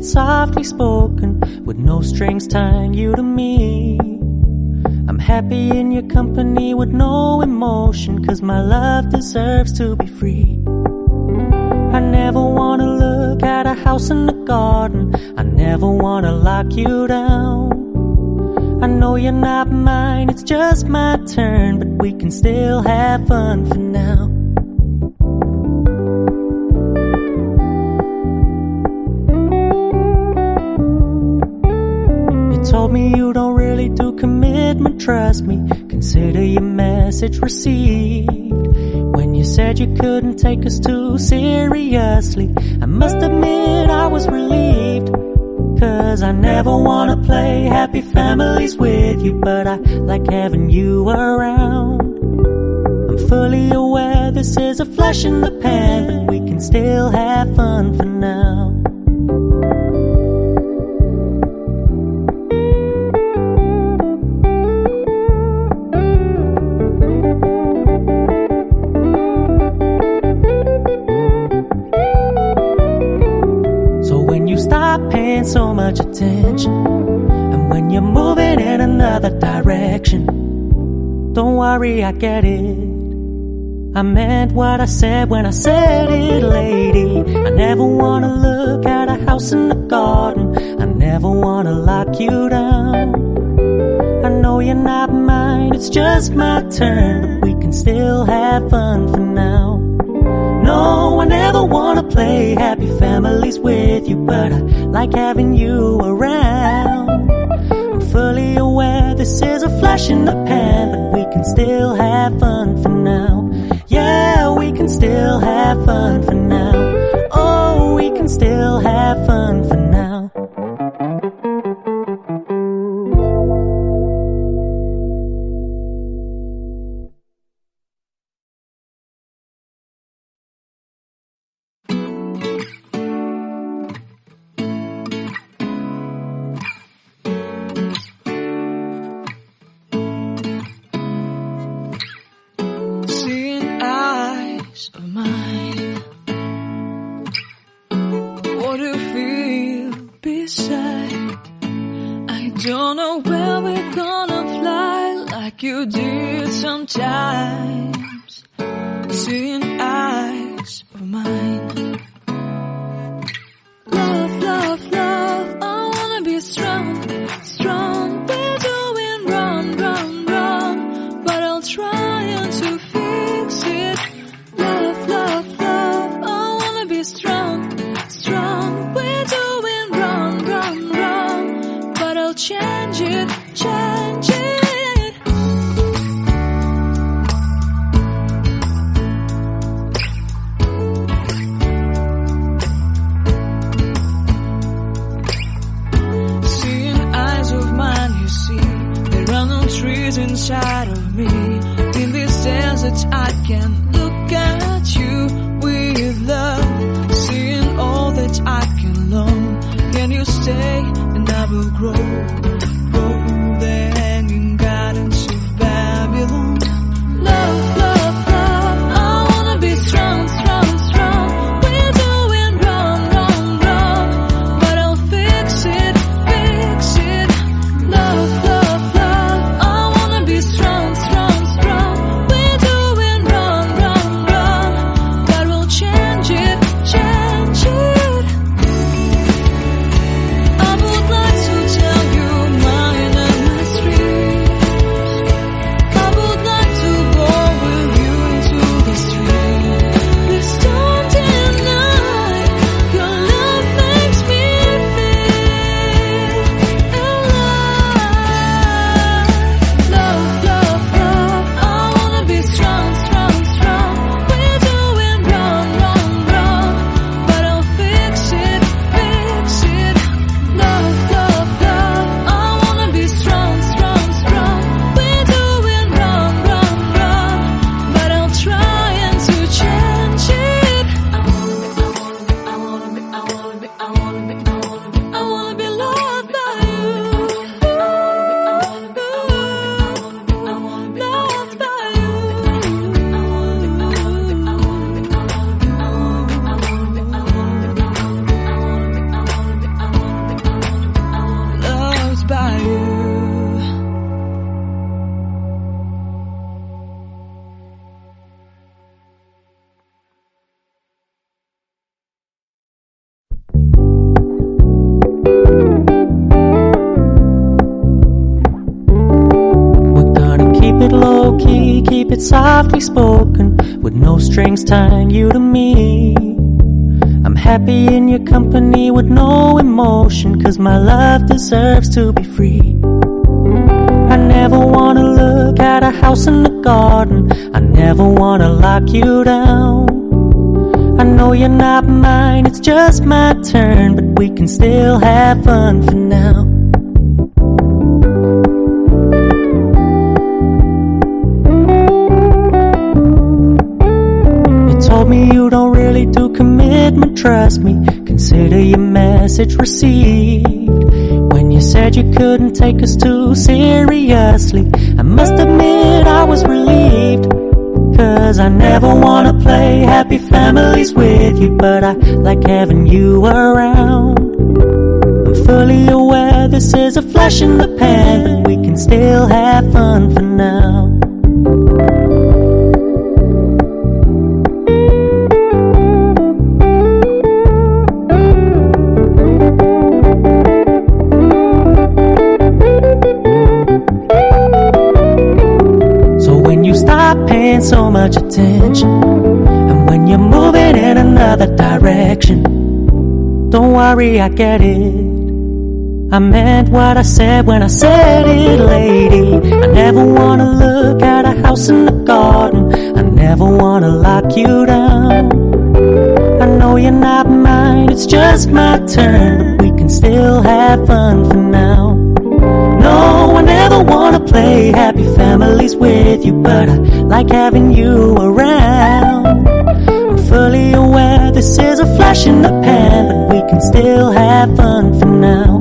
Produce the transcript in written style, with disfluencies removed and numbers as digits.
softly spoken, with no strings tying you to me. I'm happy in your company with no emotion, 'cause my love deserves to be free. I never wanna look at a house in the garden, I never wanna lock you down. I know you're not mine, it's just my turn, but we can still have fun for now. You told me you don't really do commitment, trust me, consider your message received. When you said you couldn't take us too seriously, I must admit I was relieved. 'Cause I never wanna play happy families with you, but I like having you around. I'm fully aware this is a flash in the pan, but we can still have fun for now. Stop paying so much attention, and when you're moving in another direction, don't worry, I get it. I meant what I said when I said it, lady. I never wanna look at a house in the garden, I never wanna lock you down. I know you're not mine, it's just my turn, but we can still have fun for now. No, I never wanna play happy families with you, but I like having you around. I'm fully aware this is a flash in the pan, but we can still have fun for now. Yeah, we can still have fun for now. Oh, we can still have fun for now. You did sometimes, seeing eyes of mine. Love, love, love, I wanna be strong, strong. We're doing wrong, wrong, wrong, but I'll try to fix it. Love, love, love, I wanna be strong, strong. We're doing wrong, wrong, wrong, but I'll change it, change it. Inside of me, in this desert I can look at you with love, seeing all that I can learn. Can you stay and I will grow, grow the hanging gardens of Babylon. Love, love, love, I wanna be strong, strong, strong. We're doing wrong, wrong, wrong, but I'll fix it, fix it. Love, love, love, strong, strong, strong. We're doing wrong, wrong, wrong, but we'll change it, change it. I would like to tell you low-key, keep it softly spoken, with no strings tying you to me. I'm happy in your company with no emotion, 'cause my love deserves to be free. I never wanna look at a house in the garden, I never wanna lock you down. I know you're not mine, it's just my turn, but we can still have fun for now. You told me you don't really do commitment, trust me, consider your message received. When you said you couldn't take us too seriously, I must admit I was relieved. 'Cause I never wanna play happy families with you, but I like having you around. I'm fully aware this is a flash in the pan, but we can still have fun for now. Stop paying so much attention, and when you're moving in another direction, don't worry, I get it. I meant what I said when I said it, lady. I never wanna look at a house in the garden, I never wanna lock you down. I know you're not mine, it's just my turn, but we can still have fun for now. No, I never wanna play happy families with you, but I like having you around. I'm fully aware this is a flash in the pan, but we can still have fun for now.